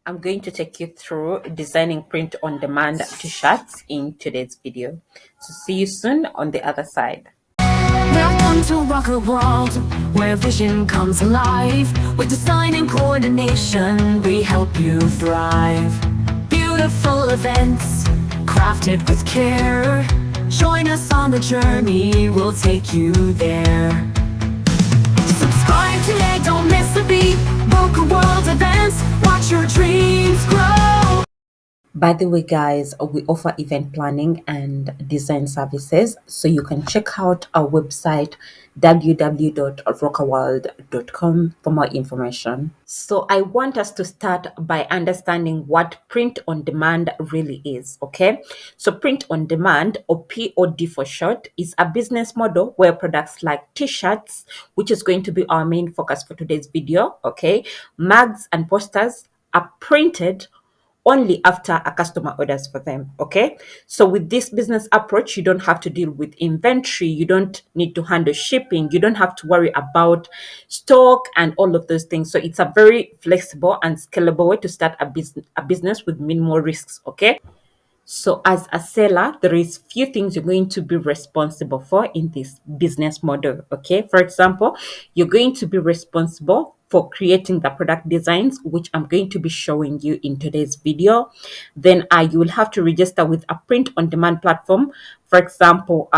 I'm going to take you through designing print-on-demand t-shirts in today's video. So see you soon on the other side. Welcome to rock a world where vision comes alive. With design and coordination, we help you thrive. Beautiful events, crafted with care. Join us on the journey, we'll take you there. Subscribe today, don't miss a beat. Book a world events, watch your dreams grow. By the way, guys, we offer event planning and design services. So you can check out our website, www.rockaworld.com, for more information. So I want us to start by understanding what print on demand really is, okay? So print on demand, or POD for short, is a business model where products like t-shirts, which is going to be our main focus for today's video, okay, mugs and posters are printed only after a customer orders for them. Okay. So with this business approach, you don't have to deal with inventory. You don't need to handle shipping. You don't have to worry about stock and all of those things. So it's a very flexible and scalable way to start a business with minimal risks. Okay. So as a seller, there is few things you're going to be responsible for in this business model. Okay. For example, you're going to be responsible for creating the product designs, which I'm going to be showing you in today's video. Then you will have to register with a print on demand platform. For example,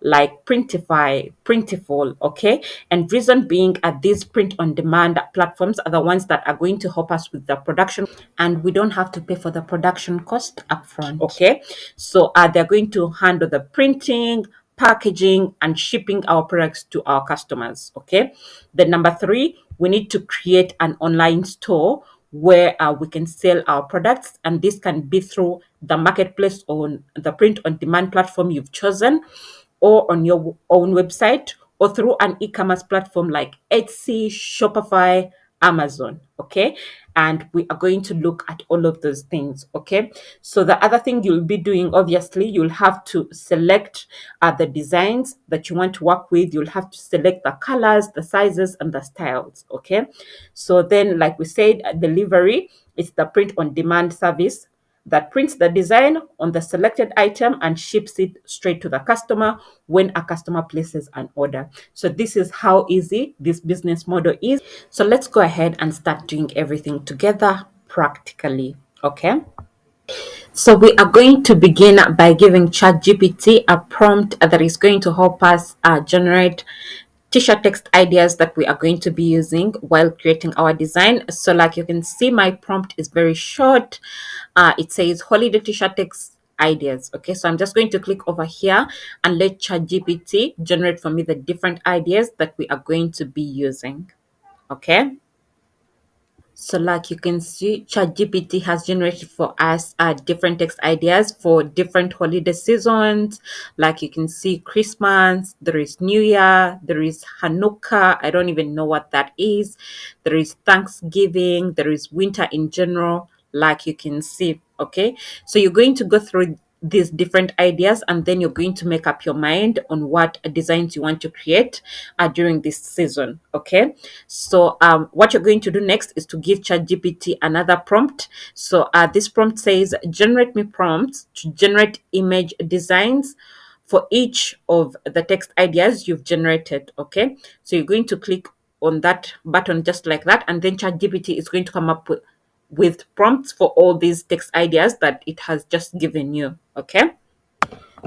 like Printify, Printful, okay? And reason being, these print on demand platforms are the ones that are going to help us with the production, and we don't have to pay for the production cost upfront, okay? So they're going to handle the printing, packaging, and shipping our products to our customers, okay? Then number three, we need to create an online store where we can sell our products, and this can be through the marketplace on the print on demand platform you've chosen, or on your own website, or through an e-commerce platform like Etsy, Shopify, Amazon. Okay. And we are going to look at all of those things. Okay. So the other thing you'll be doing, obviously, you'll have to select the designs that you want to work with. You'll have to select the colors, the sizes, and the styles. Okay. So then, like we said, delivery is the print on demand service that prints the design on the selected item and ships it straight to the customer when a customer places an order. So this is how easy this business model is. So let's go ahead and start doing everything together practically. Okay. So we are going to begin by giving ChatGPT a prompt that is going to help us generate t-shirt text ideas that we are going to be using while creating our design. So like you can see, my prompt is very short. It says holiday t-shirt text ideas. Okay, so I'm just going to click over here and let ChatGPT generate for me the different ideas that we are going to be using. Okay. So like you can see, ChatGPT has generated for us different text ideas for different holiday seasons. Like you can see Christmas, there is New Year, there is Hanukkah. I don't even know what that is. There is Thanksgiving, there is winter in general, like you can see. Okay. So you're going to go through these different ideas, and then you're going to make up your mind on what designs you want to create during this season. Okay. So what you're going to do next is to give ChatGPT another prompt. So this prompt says, generate me prompts to generate image designs for each of the text ideas you've generated. Okay. So you're going to click on that button just like that, and then ChatGPT is going to come up with prompts for all these text ideas that it has just given you. Okay.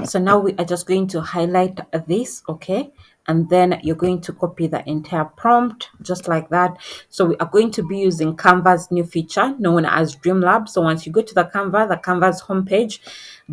So now we are just going to highlight this. Okay. And then you're going to copy the entire prompt just like that. So we are going to be using Canva's new feature known as DreamLab. So once you go to the Canva's homepage,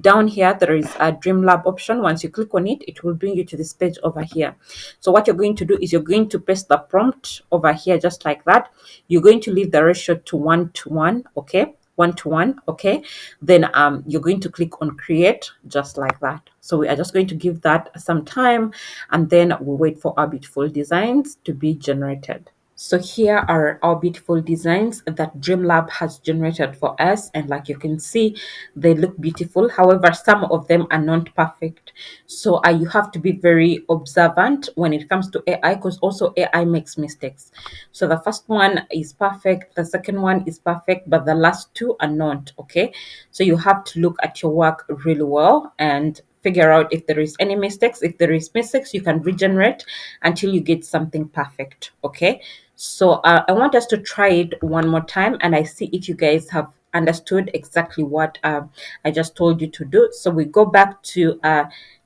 down here, there is a DreamLab option. Once you click on it, it will bring you to this page over here. So what you're going to do is you're going to paste the prompt over here just like that. You're going to leave the ratio to 1:1. Okay. 1:1. Okay. Then you're going to click on create just like that. So we are just going to give that some time, and then we'll wait for our beautiful designs to be generated. So here are our beautiful designs that DreamLab has generated for us. And like you can see, they look beautiful. However, some of them are not perfect. So you have to be very observant when it comes to AI, because also AI makes mistakes. So the first one is perfect. The second one is perfect, but the last two are not. Okay. So you have to look at your work really well and figure out if there is any mistakes. If there is mistakes, you can regenerate until you get something perfect. Okay. So I want us to try it one more time, and I see if you guys have understood exactly what I just told you to do. So we go back to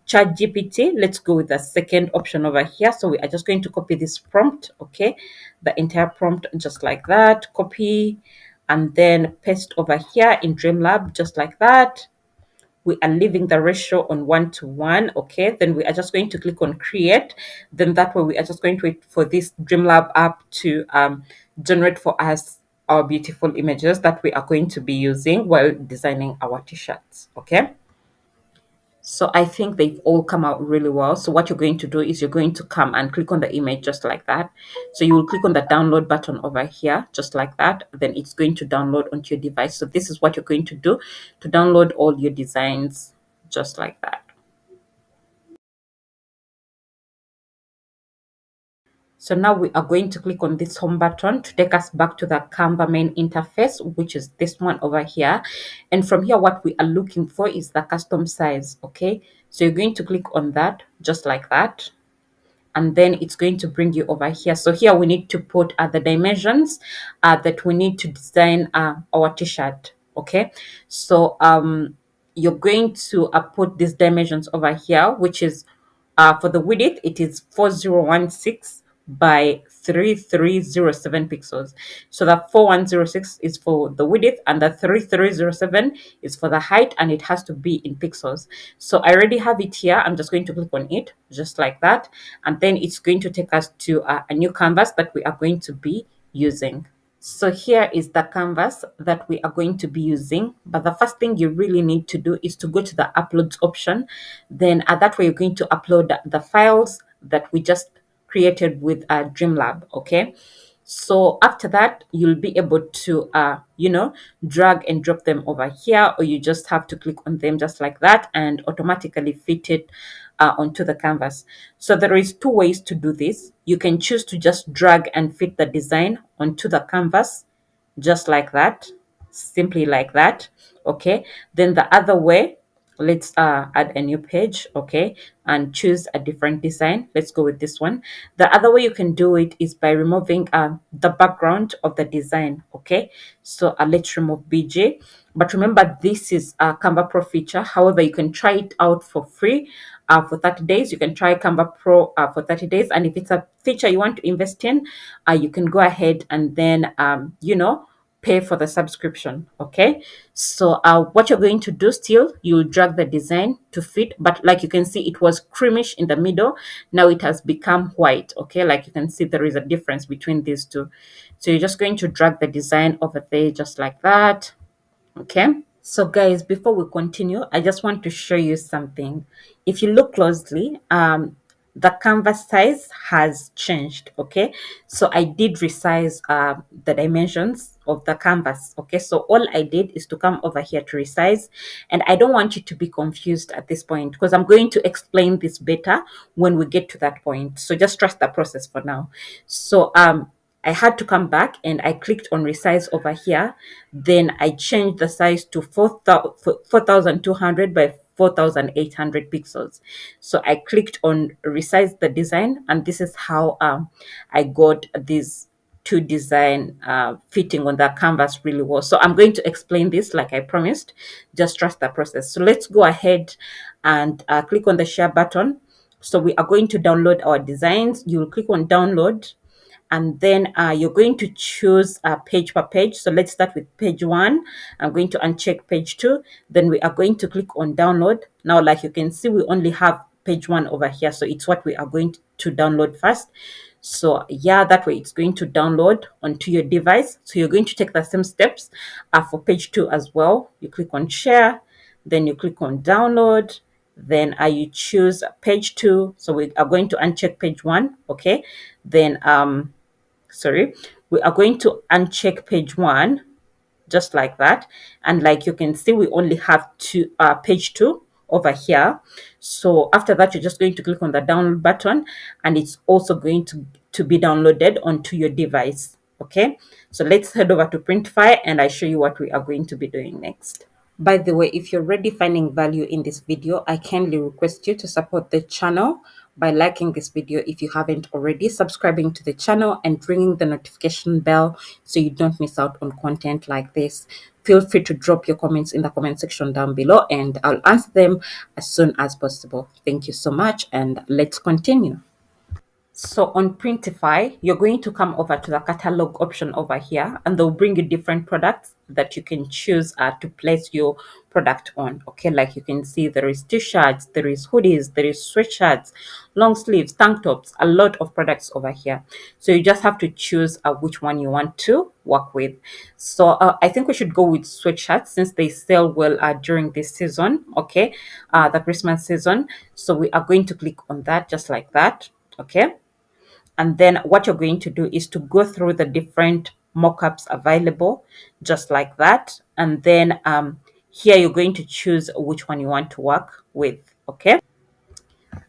ChatGPT. Let's go with the second option over here. So we are just going to copy this prompt. Okay, the entire prompt just like that. Copy and then paste over here in DreamLab just like that. We are leaving the ratio on 1 to 1. Okay, then we are just going to click on create. Then that way we are just going to wait for this DreamLab app to generate for us our beautiful images that we are going to be using while designing our t-shirts. Okay, so I think they've all come out really well. So what you're going to do is you're going to come and click on the image just like that. So you will click on the download button over here, just like that. Then it's going to download onto your device. So this is what you're going to do to download all your designs just like that. So now we are going to click on this home button to take us back to the Canva main interface, which is this one over here. And from here, what we are looking for is the custom size. Okay, so you're going to click on that just like that. And then it's going to bring you over here. So here we need to put the dimensions that we need to design our t-shirt. Okay, so you're going to put these dimensions over here, which is for the width, it is 4016 by 3307 pixels. So the 4106 is for the width and the 3307 is for the height, and it has to be in pixels. So I already have it here. I'm just going to click on it just like that. And then it's going to take us to a new canvas that we are going to be using. So here is the canvas that we are going to be using. But the first thing you really need to do is to go to the uploads option. Then that way you're going to upload the files that we just created with DreamLab. Okay. So after that, you'll be able to, drag and drop them over here, or you just have to click on them just like that and automatically fit it onto the canvas. So there is two ways to do this. You can choose to just drag and fit the design onto the canvas just like that, simply like that. Okay, then the other way, let's add a new page. Okay, and choose a different design. Let's go with this one. The other way you can do it is by removing the background of the design. Okay, so let's remove BG. But remember, this is a Canva Pro feature. However, you can try it out for free for 30 days. You can try Canva Pro for 30 days. And if it's a feature you want to invest in, you can go ahead and then, pay for the subscription. Okay, so what you're going to do, still you'll drag the design to fit, but like you can see, it was creamish in the middle. Now it has become white. Okay, like you can see, there is a difference between these two. So you're just going to drag the design over there just like that. Okay, so guys, before we continue, I just want to show you something. If you look closely, the canvas size has changed. Okay, so I did resize the dimensions of the canvas. Okay, so all I did is to come over here to resize, and I don't want you to be confused at this point, because I'm going to explain this better when we get to that point. So just trust the process for now. So I had to come back and I clicked on resize over here. Then I changed the size to 4200 by 4800 pixels. So I clicked on resize the design, and this is how I got these two design fitting on the canvas really well. So I'm going to explain this like I promised. Just trust the process. So let's go ahead and click on the share button. So we are going to download our designs. You'll click on download, and then you're going to choose page per page. So let's start with page 1. I'm going to uncheck page 2. Then we are going to click on download. Now, like you can see, we only have page 1 over here. So it's what we are going to download first. So yeah, that way it's going to download onto your device. So you're going to take the same steps for page 2 as well. You click on share, then you click on download, then you choose page 2. So we are going to uncheck page 1. Okay, then sorry, we are going to uncheck page one, just like that. And like you can see, we only have page two over here. So after that, you're just going to click on the download button, and it's also going to be downloaded onto your device. Okay, so let's head over to Printify and I show you what we are going to be doing next. By the way, if you're already finding value in this video, I kindly request you to support the channel by liking this video if you haven't already, subscribing to the channel, and ringing the notification bell so you don't miss out on content like this. Feel free to drop your comments in the comment section down below and I'll answer them as soon as possible. Thank you so much, and let's continue. So on Printify, you're going to come over to the catalog option over here, and they'll bring you different products that you can choose to place your product on. Okay, like you can see, there is t-shirts, there is hoodies, there is sweatshirts, long sleeves, tank tops, a lot of products over here. So you just have to choose which one you want to work with. So I think we should go with sweatshirts since they sell well during this season. Okay, the Christmas season. So we are going to click on that just like that. Okay, and then what you're going to do is to go through the different mockups available, just like that. And then here you're going to choose which one you want to work with. Okay.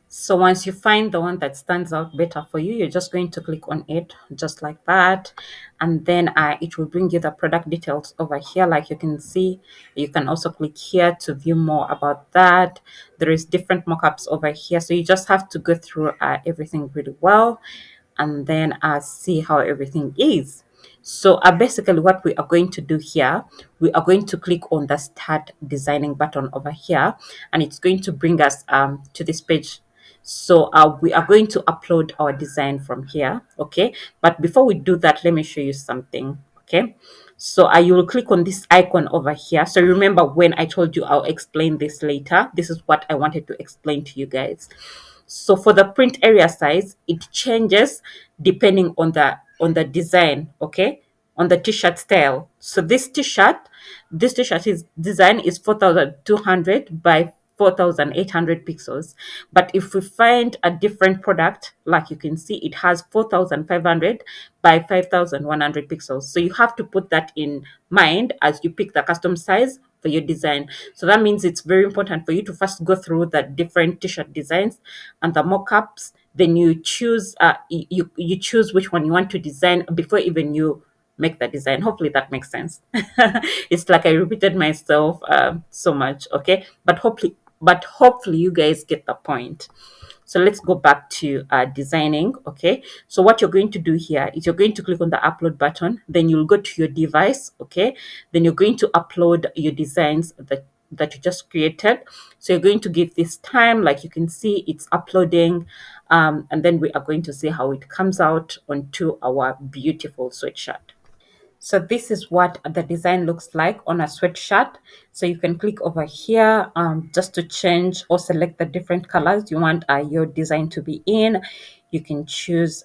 So once you find the one that stands out better for you, you're just going to click on it just like that. And then it will bring you the product details over here. Like you can see, you can also click here to view more about that. There is different mockups over here. So you just have to go through everything really well, and then see how everything is. So basically what we are going to do here, we are going to click on the start designing button over here, and it's going to bring us to this page. So we are going to upload our design from here. Okay, but before we do that, let me show you something. Okay, so you will click on this icon over here. So remember when I told you I'll explain this later, this is what I wanted to explain to you guys. So for the print area size, it changes depending on the design, okay, on the t-shirt style. So this t-shirt is design is 4,200 by 4,800 pixels. But if we find a different product, like you can see, it has 4,500 by 5,100 pixels. So you have to put that in mind as you pick the custom size for your design. So that means it's very important for you to first go through the different t-shirt designs and the mock-ups. Then you choose you choose which one you want to design before even you make the design. Hopefully that makes sense. It's like I repeated myself so much. Okay, but hopefully you guys get the point. So let's go back to designing. Okay, so what you're going to do here is you're going to click on the upload button, then you'll go to your device. Okay, then you're going to upload your designs that you just created. So you're going to give this time, like you can see it's uploading, and then we are going to see how it comes out onto our beautiful sweatshirt. So this is what the design looks like on a sweatshirt. So you can click over here just to change or select the different colors you want your design to be in. You can choose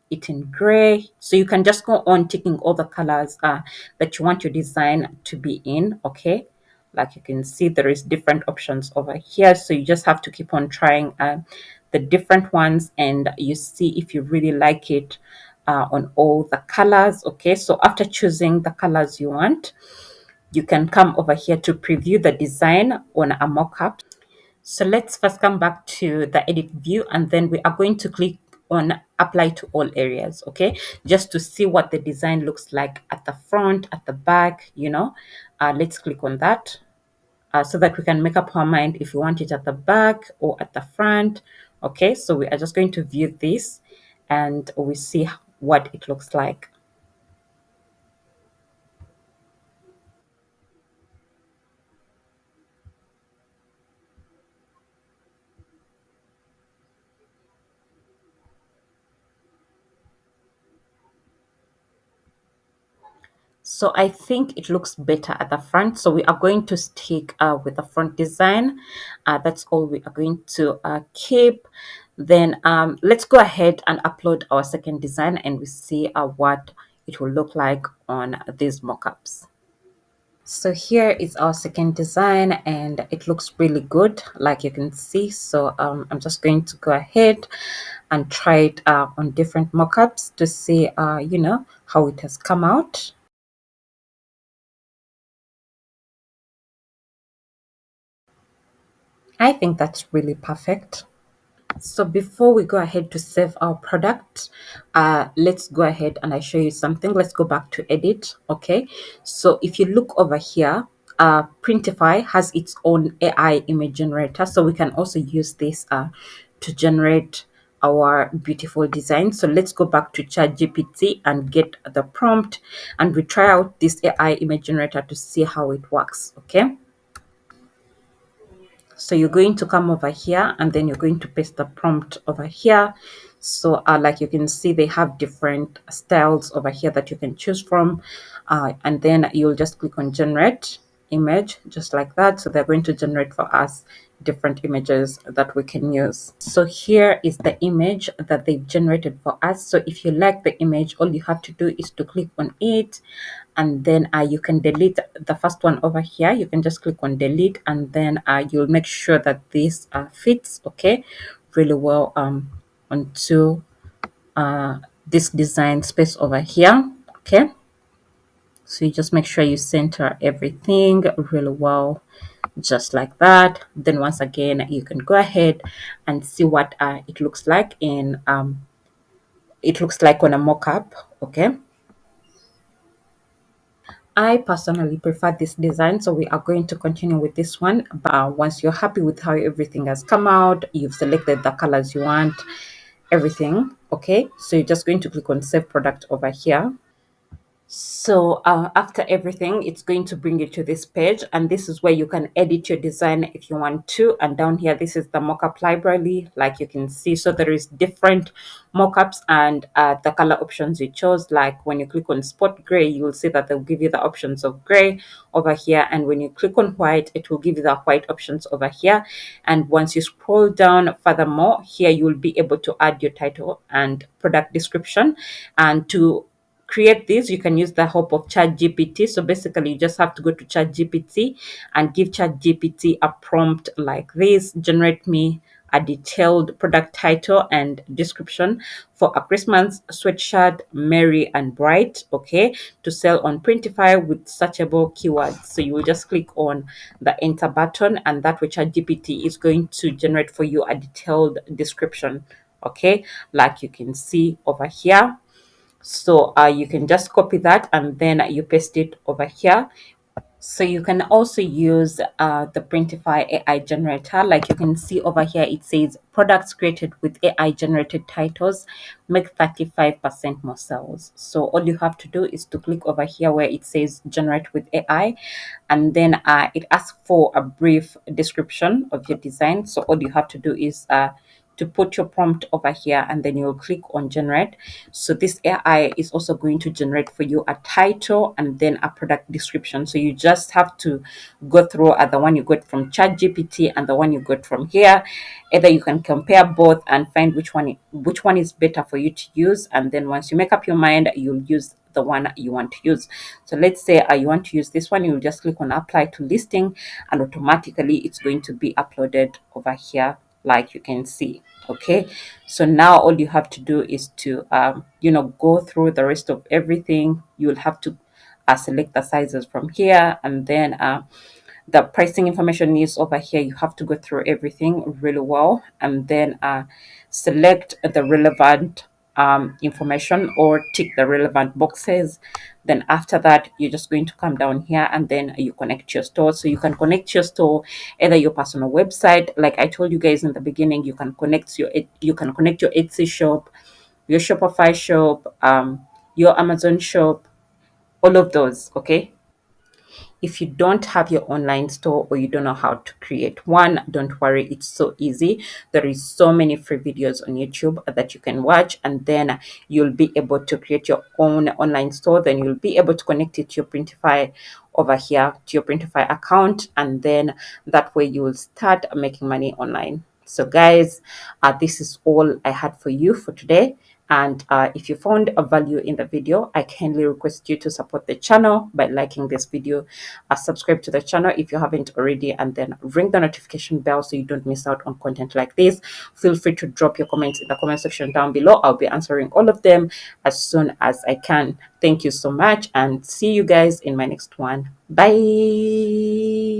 it in gray. So you can just go on ticking all the colors that you want your design to be in. Okay. Like you can see, there is different options over here. So you just have to keep on trying the different ones, and you see if you really like it on all the colors. Okay, so after choosing the colors you want, you can come over here to preview the design on a mockup. So let's first come back to the edit view, and then we are going to click on apply to all areas. Okay, just to see what the design looks like at the front, at the back, let's click on that. So that we can make up our mind if we want it at the back or at the front. Okay, so we are just going to view this and we see what it looks like. So I think it looks better at the front. So we are going to stick with the front design. That's all we are going to keep. Then let's go ahead and upload our second design and we see what it will look like on these mockups. So here is our second design and it looks really good, like you can see. So I'm just going to go ahead and try it on different mockups to see, how it has come out. I think that's really perfect. So before we go ahead to save our product, let's go ahead and I show you something. Let's go back to edit. Okay. So if you look over here, Printify has its own AI image generator. So we can also use this to generate our beautiful design. So let's go back to ChatGPT and get the prompt and we try out this AI image generator to see how it works. Okay. So you're going to come over here and then you're going to paste the prompt over here. So like you can see, they have different styles over here that you can choose from. And then you'll just click on generate image just like that. So they're going to generate for us different images that we can use. So here is the image that they've generated for us. So if you like the image, all you have to do is to click on it and then you can delete the first one over here. You can just click on delete and then you'll make sure that this fits okay really well onto this design space over here. Okay, so you just make sure you center everything really well just like that. Then once again you can go ahead and see what it looks like in it looks like on a mock-up. Okay, I personally prefer this design, so we are going to continue with this one. But once you're happy with how everything has come out, you've selected the colors you want, everything. Okay, so you're just going to click on Save Product over here. So after everything, it's going to bring you to this page, and this is where you can edit your design if you want to. And down here, this is the mockup library, like you can see. So there is different mockups and the color options you chose. Like when you click on spot gray, you will see that they'll give you the options of gray over here. And when you click on white, it will give you the white options over here. And once you scroll down furthermore, here you will be able to add your title and product description. And to create this, you can use the help of ChatGPT. So basically, you just have to go to ChatGPT and give ChatGPT a prompt like this: generate me a detailed product title and description for a Christmas sweatshirt, merry and bright, okay, to sell on Printify with searchable keywords. So you will just click on the enter button, and that way ChatGPT is going to generate for you a detailed description, okay, like you can see over here. So you can just copy that and then you paste it over here. So you can also use the Printify AI generator. Like you can see over here, it says products created with AI generated titles make 35% more sales. So all you have to do is to click over here where it says generate with AI, and then it asks for a brief description of your design. So all you have to do is to put your prompt over here and then you'll click on generate. So this AI is also going to generate for you a title and then a product description. So you just have to go through the one you got from ChatGPT and the one you got from here. Either you can compare both and find which one is better for you to use, and then once you make up your mind, you'll use the one you want to use. So let's say you want to use this one, you'll just click on apply to listing and automatically it's going to be uploaded over here like you can see. Okay, so now all you have to do is to go through the rest of everything. You'll have to select the sizes from here, and then the pricing information is over here. You have to go through everything really well and then select the relevant information or tick the relevant boxes. Then after that, you're just going to come down here and then you connect your store. So you can connect your store, either your personal website, like I told you guys in the beginning. You can connect your Etsy shop, your Shopify shop, your Amazon shop, all of those. Okay, if you don't have your online store or you don't know how to create one, don't worry, it's so easy. There is so many free videos on YouTube that you can watch, and then you'll be able to create your own online store. Then you'll be able to connect it to your Printify over here, to your Printify account, and then that way you will start making money online. So guys, this is all I had for you for today. And if you found a value in the video, I kindly request you to support the channel by liking this video, subscribe to the channel if you haven't already, and then ring the notification bell so you don't miss out on content like this. Feel free to drop your comments in the comment section down below. I'll be answering all of them as soon as I can. Thank you so much, and see you guys in my next one. Bye.